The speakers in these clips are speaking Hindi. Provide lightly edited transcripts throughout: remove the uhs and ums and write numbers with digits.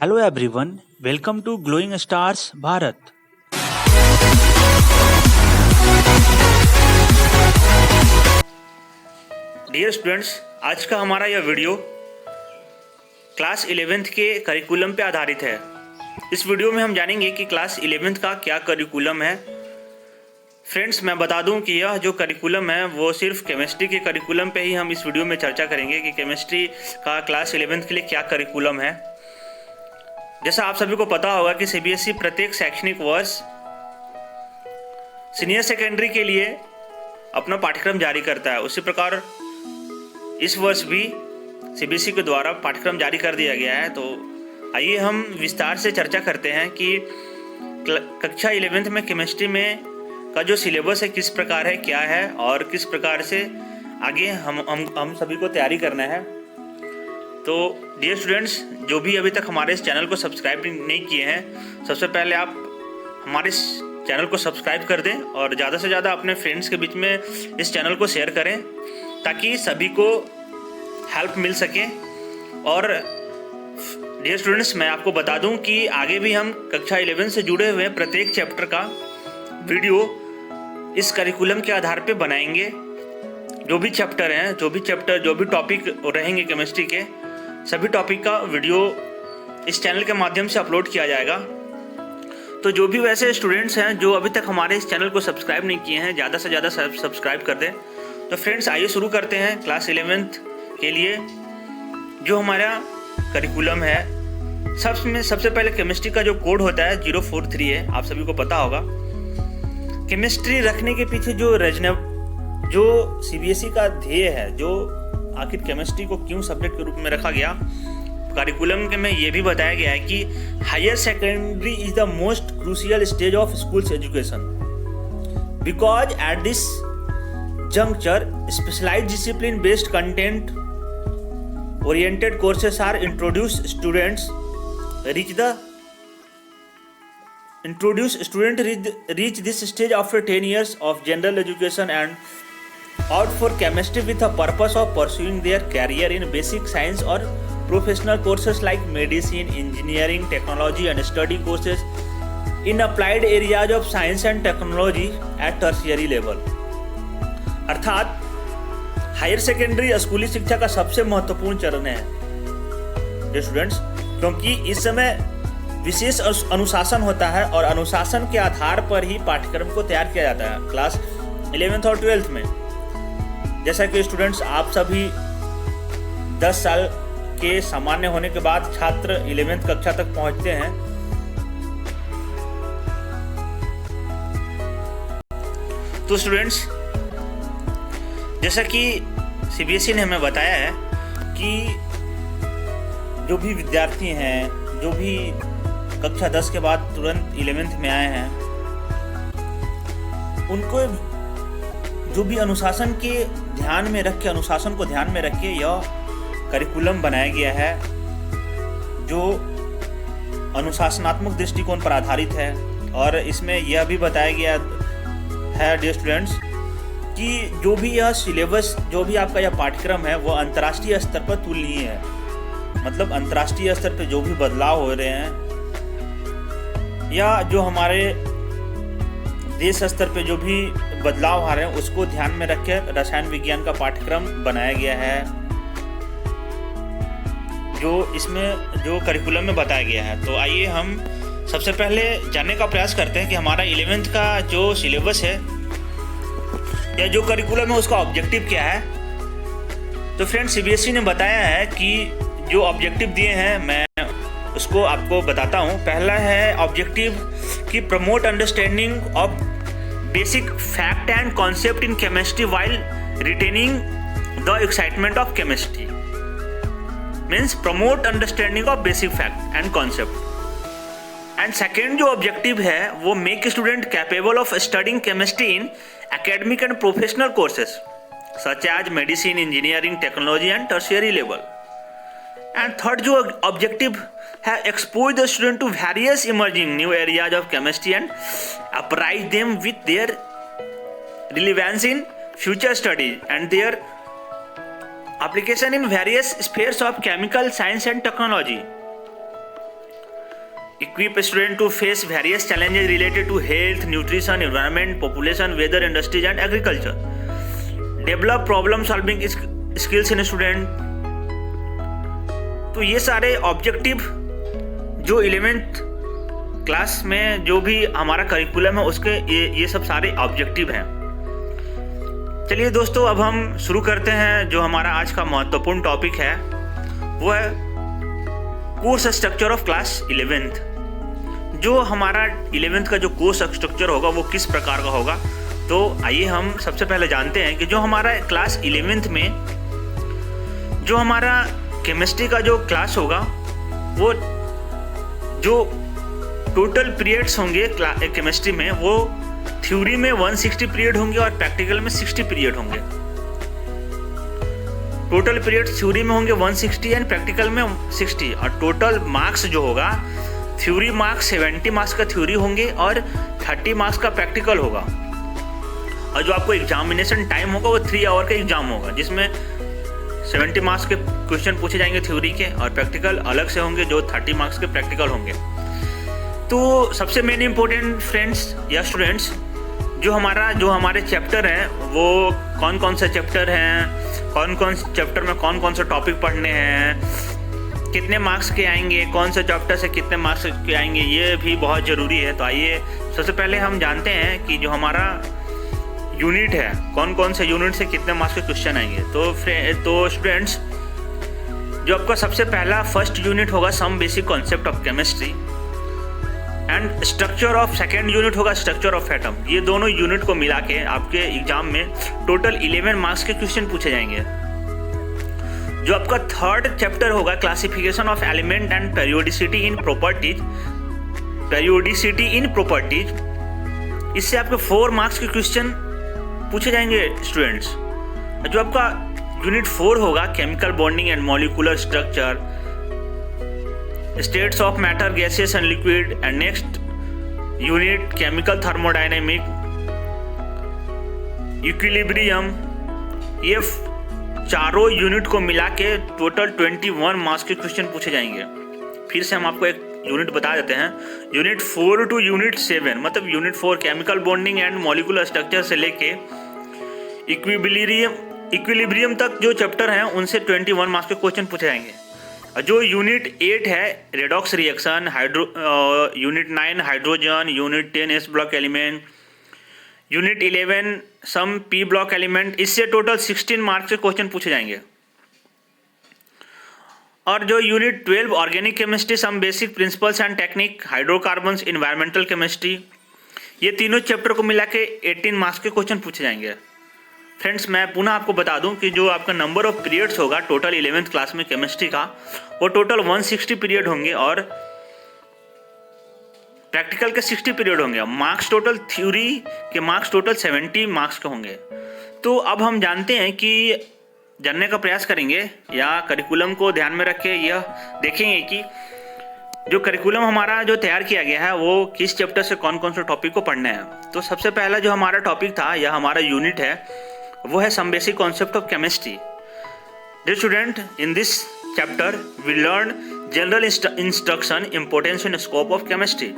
Hello everyone, welcome to Glowing Stars Bharat. Dear students, आज का हमारा यह वीडियो क्लास 11th के करिकुलम पे आधारित है। इस वीडियो में हम जानेंगे कि क्लास 11th का क्या करिकुलम है। फ्रेंड्स, मैं बता दूं कि यह जो करिकुलम है वो सिर्फ केमिस्ट्री के करिकुलम पे ही हम इस वीडियो में चर्चा करेंगे कि केमिस्ट्री का क्लास 11th के लिए क्या करिकुलम है। जैसा आप सभी को पता होगा कि सीबीएसई प्रत्येक शैक्षणिक वर्ष सीनियर सेकेंडरी के लिए अपना पाठ्यक्रम जारी करता है। उसी प्रकार इस वर्ष भी सीबीएसई के द्वारा पाठ्यक्रम जारी कर दिया गया है। तो आइए हम विस्तार से चर्चा करते हैं कि कक्षा 11th में केमिस्ट्री में का जो सिलेबस है किस प्रकार है, क्या है और किस प्रकार से आगे हम सभी को तैयारी करना है। तो डियर स्टूडेंट्स, जो भी अभी तक हमारे इस चैनल को सब्सक्राइब नहीं किए हैं, सबसे पहले आप हमारे इस चैनल को सब्सक्राइब कर दें और ज़्यादा से ज़्यादा अपने फ्रेंड्स के बीच में इस चैनल को शेयर करें ताकि सभी को हेल्प मिल सके। और डियर स्टूडेंट्स, मैं आपको बता दूं कि आगे भी हम कक्षा 11 से जुड़े हुए प्रत्येक चैप्टर का वीडियो इस करिकुलम के आधार पे बनाएंगे। जो भी चैप्टर हैं, जो भी टॉपिक रहेंगे केमिस्ट्री के, सभी टॉपिक का वीडियो इस चैनल के माध्यम से अपलोड किया जाएगा। तो जो भी वैसे स्टूडेंट्स हैं जो अभी तक हमारे इस चैनल को सब्सक्राइब नहीं किए हैं, ज़्यादा से ज़्यादा सब्सक्राइब कर दें। तो फ्रेंड्स, आइए शुरू करते हैं क्लास 11th के लिए जो हमारा करिकुलम है। सबसे पहले केमिस्ट्री का जो कोड होता है 043 है, आप सभी को पता होगा। केमिस्ट्री रखने के पीछे जो सीबीएसई का ध्येय है, जो आखिर केमिस्ट्री को क्यों सब्जेक्ट के रूप में रखा गया, करिकुलम के में ये भी बताया गया है कि higher secondary is the most crucial stage of schools education because at this juncture specialized discipline based content oriented courses are introduced. Students reach this stage after 10 years of general education and opt for chemistry with the purpose of pursuing their career in basic science or professional courses like medicine, engineering, technology and study courses in applied areas of science and technology at tertiary level. अर्थात हायर सेकेंडरी स्कूली शिक्षा का सबसे महत्वपूर्ण चरण है स्टूडेंट्स, क्योंकि इस समय विशेष अनुशासन होता है और अनुशासन के आधार पर ही पाठ्यक्रम को तैयार किया जाता है क्लास 11th और 12th में। जैसा कि स्टूडेंट्स, आप सभी 10 साल के सामान्य होने के बाद छात्र 11th कक्षा तक पहुंचते हैं। तो स्टूडेंट्स, जैसा कि सीबीएसई ने हमें बताया है कि जो भी विद्यार्थी हैं, जो भी कक्षा 10 के बाद तुरंत 11th में आए हैं, उनको जो भी अनुशासन को ध्यान में रख के यह करिकुलम बनाया गया है जो अनुशासनात्मक दृष्टिकोण पर आधारित है। और इसमें यह भी बताया गया है डियर स्टूडेंट्स कि जो भी यह सिलेबस, जो भी आपका यह पाठ्यक्रम है वो अंतर्राष्ट्रीय स्तर पर तुलनीय है। मतलब अंतर्राष्ट्रीय स्तर पर जो भी बदलाव हो रहे हैं या जो हमारे देश स्तर पे जो भी बदलाव आ रहे हैं उसको ध्यान में रख के रसायन विज्ञान का पाठ्यक्रम बनाया गया है जो इसमें जो करिकुलम में बताया गया है। तो आइए हम सबसे पहले जानने का प्रयास करते हैं कि हमारा 11th का जो सिलेबस है या जो करिकुलम है उसका ऑब्जेक्टिव क्या है। तो फ्रेंड्स, सीबीएसई ने बताया है कि जो ऑब्जेक्टिव दिए हैं मैं उसको आपको बताता हूँ। पहला है ऑब्जेक्टिव कि promote understanding of basic fact and concept in chemistry while retaining the excitement of chemistry. Means promote understanding of basic fact and concept. And second जो ऑब्जेक्टिव है वो make student capable of studying chemistry in academic and professional courses such as medicine, engineering, technology and tertiary level. And third जो objective है expose the student to various emerging new areas of chemistry and apprise them with their relevance in future studies and their application in various spheres of chemical science and technology. equip student to face various challenges related to health, nutrition, environment, population, weather, industries and agriculture. Develop problem solving skills in student. तो ये सारे ऑब्जेक्टिव जो 11th क्लास में जो भी हमारा करिकुलम है उसके ये सब सारे ऑब्जेक्टिव हैं। चलिए दोस्तों, अब हम शुरू करते हैं। जो हमारा आज का महत्वपूर्ण टॉपिक है वो है course structure of class 11th। जो हमारा 11th का जो कोर्स स्ट्रक्चर होगा वो किस प्रकार का होगा, तो आइए हम सबसे पहले जानते हैं कि जो हमारा क्लास 11th में जो हमारा केमिस्ट्री का जो क्लास होगा वो जो टोटल पीरियड्स होंगे केमिस्ट्री में वो थ्योरी में 160 पीरियड होंगे और प्रैक्टिकल में 60 पीरियड होंगे। टोटल पीरियड थ्योरी में होंगे 160 एंड प्रैक्टिकल में 60, और टोटल मार्क्स जो होगा थ्योरी मार्क्स 70 मार्क्स का थ्योरी होंगे और 30 मार्क्स का प्रैक्टिकल होगा। और जो आपको एग्जामिनेशन टाइम होगा वो 3 आवर का एग्जाम होगा, जिसमें 70 मार्क्स के क्वेश्चन पूछे जाएंगे थ्योरी के, और प्रैक्टिकल अलग से होंगे जो 30 मार्क्स के प्रैक्टिकल होंगे। तो सबसे मेन इंपॉर्टेंट फ्रेंड्स या स्टूडेंट्स, जो हमारे चैप्टर हैं वो कौन कौन से चैप्टर हैं, कौन कौन से चैप्टर में कौन कौन से टॉपिक पढ़ने हैं, कितने मार्क्स के आएंगे, कौन से चैप्टर से कितने मार्क्स के आएंगे, ये भी बहुत ज़रूरी है। तो आइए सबसे पहले हम जानते हैं कि जो हमारा यूनिट है कौन कौन से यूनिट से कितने मार्क्स के क्वेश्चन आएंगे। तो स्टूडेंट्स, जो आपका सबसे पहला फर्स्ट यूनिट होगा some basic concept of chemistry, and structure of second unit होगा स्ट्रक्चर ऑफ एटम। ये दोनों यूनिट को मिला के आपके एग्जाम में टोटल 11 मार्क्स के क्वेश्चन पूछे जाएंगे। जो आपका थर्ड चैप्टर होगा classification of element and periodicity in properties, इससे आपके 4 मार्क्स के क्वेश्चन पूछे जाएंगे स्टूडेंट्स। जो आपका यूनिट 4 होगा chemical bonding and molecular structure, states of matter, gases and liquid, and next unit chemical thermodynamic, equilibrium. ये चारों यूनिट को मिला के टोटल 21 मार्क्स के क्वेश्चन पूछे जाएंगे। फिर से हम आपको एक यूनिट बता देते हैं। यूनिट 4 टू यूनिट 7, मतलब unit 4 chemical bonding and molecular structure से लेके इक्विलिब्रियम तक जो चैप्टर हैं उनसे 21 मार्क्स के क्वेश्चन पूछे जाएंगे। जो यूनिट 8 है redox reaction, unit 9 hydrogen, unit 10 s block element, unit 11 some p block element, इससे टोटल 16 मार्क्स के क्वेश्चन पूछे जाएंगे। और जो unit 12 organic chemistry, some basic principles and technique, hydrocarbons, environmental chemistry, ये तीनों चैप्टर को मिला के 18 मार्क्स के क्वेश्चन पूछे जाएंगे। फ्रेंड्स, मैं पुनः आपको बता दूं कि जो आपका नंबर ऑफ पीरियड्स होगा टोटल 11th क्लास में केमिस्ट्री का वो टोटल 160 पीरियड होंगे और प्रैक्टिकल के 60 पीरियड होंगे। मार्क्स टोटल थ्योरी के मार्क्स टोटल 70 मार्क्स के होंगे। तो अब हम जानते हैं कि जानने का प्रयास करेंगे या करिकुलम को ध्यान में रख के यह देखेंगे कि जो करिकुलम हमारा जो तैयार किया गया है वो किस चैप्टर से कौन कौन से टॉपिक को पढ़ने हैं। तो सबसे पहला जो हमारा टॉपिक था या हमारा यूनिट है वो है some basic concept of chemistry. Dear student, in this chapter we learn general instruction, importance and scope of chemistry,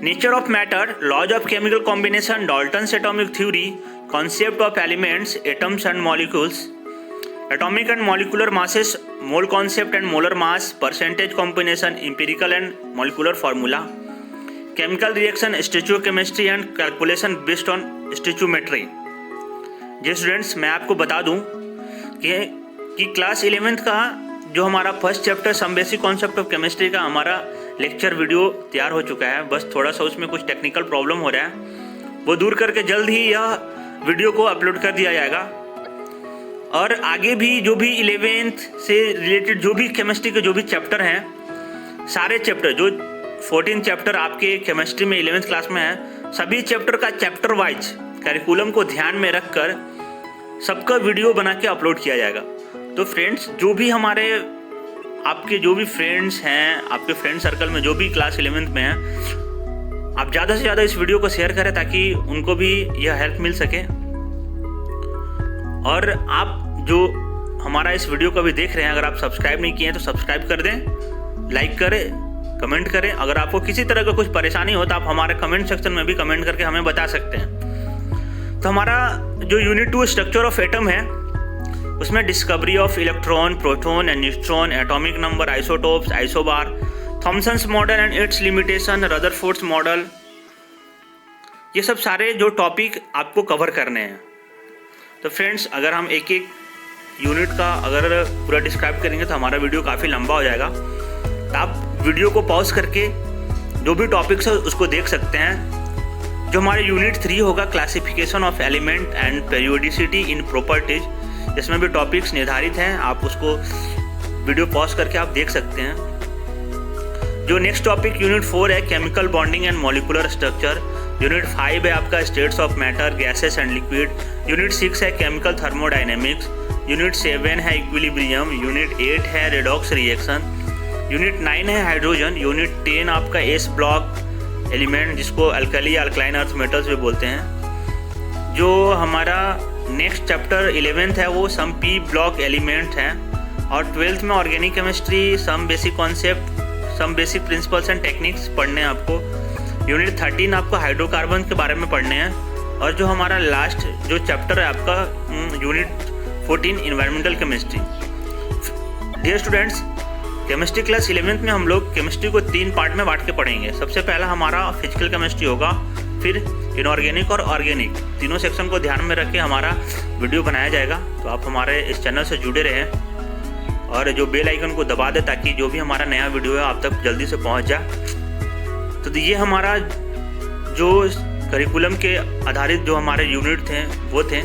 nature of matter, laws of chemical combination, Dalton's atomic theory, concept of elements, atoms and molecules, atomic and molecular masses, mole concept and molar mass, percentage combination, empirical and molecular formula, chemical reaction, stoichiochemistry and calculation based on stoichiometry। जी स्टूडेंट्स, मैं आपको बता दूं कि क्लास 11th का जो हमारा first chapter some basic concept of chemistry का हमारा लेक्चर वीडियो तैयार हो चुका है। बस थोड़ा सा उसमें कुछ टेक्निकल प्रॉब्लम हो रहा है, वो दूर करके जल्द ही यह वीडियो को अपलोड कर दिया जाएगा। और आगे भी जो भी 11th से रिलेटेड जो भी केमिस्ट्री के जो भी चैप्टर हैं, सारे चैप्टर जो 14 चैप्टर आपके केमिस्ट्री में 11th क्लास में है, सभी चैप्टर का चैप्टर वाइज करिकुलम को ध्यान में रखकर सबका वीडियो बना के अपलोड किया जाएगा। तो फ्रेंड्स, जो भी हमारे आपके जो भी फ्रेंड्स हैं, आपके फ्रेंड सर्कल में जो भी क्लास 11th में हैं, आप ज़्यादा से ज़्यादा इस वीडियो को शेयर करें ताकि उनको भी यह हेल्प मिल सके। और आप जो हमारा इस वीडियो को भी देख रहे हैं, अगर आप सब्सक्राइब नहीं किए हैं तो सब्सक्राइब कर दें, लाइक करें कमेंट करें। अगर आपको किसी तरह का कुछ परेशानी हो तो आप हमारे कमेंट सेक्शन में भी कमेंट करके हमें बता सकते हैं। तो हमारा जो यूनिट 2 स्ट्रक्चर ऑफ एटम है उसमें discovery of electron, proton and neutron, atomic number, isotopes, isobar, Thomson's model and it's limitation, Rutherford's model, ये सब सारे जो टॉपिक आपको कवर करने हैं। तो फ्रेंड्स, अगर हम एक एक यूनिट का अगर पूरा डिस्क्राइब करेंगे तो हमारा वीडियो काफ़ी लंबा हो जाएगा। तो आप वीडियो को पॉज करके जो भी टॉपिक्स है उसको देख सकते हैं। जो हमारे यूनिट 3 होगा, classification of element and periodicity in properties, इसमें भी टॉपिक्स निर्धारित हैं। आप उसको वीडियो पॉज करके आप देख सकते हैं। जो नेक्स्ट टॉपिक यूनिट 4 है, chemical bonding and molecular structure. Unit 5 है आपका states of matter, gases and liquid. Unit 6 है केमिकल थर्मोडाइनेमिक्स। यूनिट 7 है इक्विलिब्रियम। यूनिट 8 है रेडॉक्स रिएक्शन। यूनिट 9 है हाइड्रोजन। यूनिट 10 आपका एस ब्लॉक एलिमेंट, जिसको अल्कली अल्कलाइन अर्थ मेटल्स भी बोलते हैं। जो हमारा नेक्स्ट चैप्टर 11th है वो सम पी ब्लॉक एलिमेंट है। और 12th में organic chemistry, some basic concept, some basic principles and techniques पढ़ने हैं आपको। यूनिट 13 आपको हाइड्रोकार्बन के बारे में पढ़ने हैं। और जो हमारा लास्ट जो चैप्टर है आपका unit 14 environmental chemistry. Dear students, chemistry class 11th में हम लोग केमिस्ट्री को 3 पार्ट में बांट के पढ़ेंगे। सबसे पहला हमारा फिजिकल केमिस्ट्री होगा, फिर इनऑर्गेनिक और ऑर्गेनिक, तीनों सेक्शन को ध्यान में रख के हमारा वीडियो बनाया जाएगा। तो आप हमारे इस चैनल से जुड़े रहें और जो बेल आइकन को दबा दें ताकि जो भी हमारा नया वीडियो है आप तक जल्दी से पहुंच जाए। तो ये हमारा जो करिकुलम के आधारित जो हमारे यूनिट थे वो थे।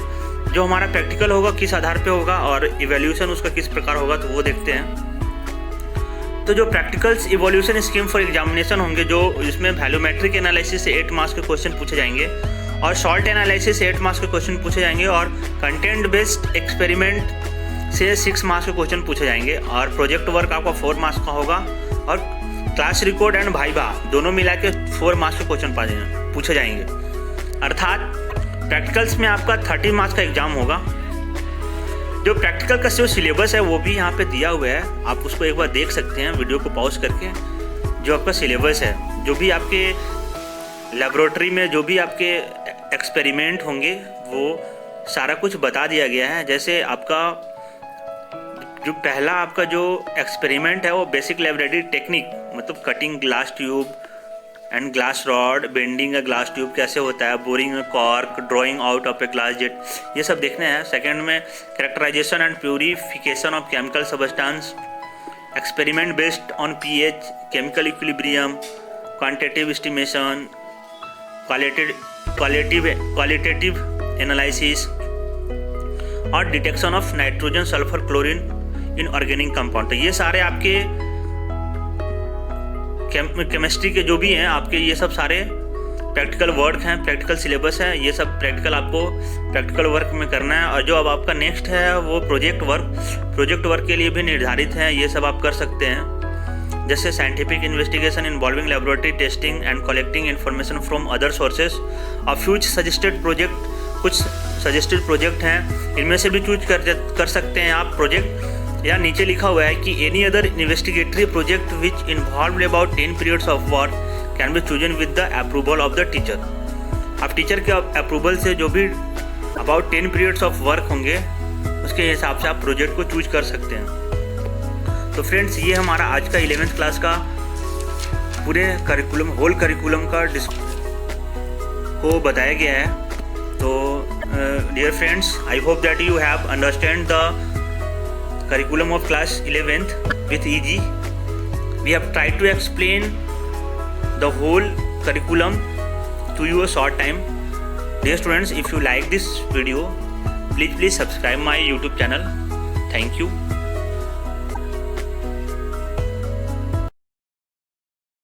जो हमारा प्रैक्टिकल होगा किस आधार पे होगा और इवैल्यूएशन उसका किस प्रकार होगा तो वो देखते हैं। तो जो practicals evolution scheme for examination होंगे, जो इसमें वैल्यूमेट्रिक एनालिसिस से 8 मार्क्स के क्वेश्चन पूछे जाएंगे और शॉर्ट एनालिसिस से 8 मार्क्स के क्वेश्चन पूछे जाएंगे और कंटेंट बेस्ड एक्सपेरिमेंट से 6 मार्क्स के क्वेश्चन पूछे जाएंगे और प्रोजेक्ट वर्क आपका 4 मार्क्स का होगा और क्लास रिकॉर्ड एंड वाइवा दोनों मिला के 4 मार्क्स के क्वेश्चन पूछे जाएंगे। अर्थात प्रैक्टिकल्स में आपका 30 मार्क्स का एग्जाम होगा। जो प्रैक्टिकल का जो सिलेबस है वो भी यहाँ पे दिया हुआ है, आप उसको एक बार देख सकते हैं वीडियो को पॉज करके। जो आपका सिलेबस है, जो भी आपके लेबोरेटरी में जो भी आपके एक्सपेरिमेंट होंगे वो सारा कुछ बता दिया गया है। जैसे आपका जो पहला आपका जो एक्सपेरिमेंट है वो बेसिक लेबोरेटरी टेक्निक, मतलब cutting glass tube and glass rod, bending a glass tube कैसे होता है, boring a cork, drawing out of a glass jet, ये सब देखने हैं। सेकंड में characterisation and purification of chemical substance, experiment based on pH, chemical equilibrium, quantitative estimation, qualitative analysis और detection of nitrogen, sulphur, chlorine in organic compound. तो ये सारे आपके केमिस्ट्री के जो भी हैं आपके, ये सब सारे प्रैक्टिकल वर्क हैं, प्रैक्टिकल सिलेबस है। ये सब प्रैक्टिकल आपको प्रैक्टिकल वर्क में करना है। और जो अब आपका नेक्स्ट है वो प्रोजेक्ट वर्क के लिए भी निर्धारित है। ये सब आप कर सकते हैं, जैसे scientific investigation involving laboratory testing and collecting information from other sources और फ्यूज सजेस्टेड प्रोजेक्ट। कुछ सजेस्टेड प्रोजेक्ट हैं, इनमें से भी चूज कर सकते हैं आप प्रोजेक्ट। या नीचे लिखा हुआ है कि any other investigatory project which involve about 10 periods of work can be chosen with the approval of the teacher. आप टीचर के अप्रूवल से जो भी अबाउट 10 पीरियड्स ऑफ वर्क होंगे उसके हिसाब से आप प्रोजेक्ट को चूज कर सकते हैं। तो फ्रेंड्स, ये हमारा आज का 11th क्लास का पूरे करिकुलम, होल करिकुलम का को बताया गया है। तो dear friends, I hope that you have understand the curriculum of class 11th with easy. We have tried to explain the whole curriculum to you a short time. Dear students, if you like this video, please subscribe my YouTube channel. Thank you.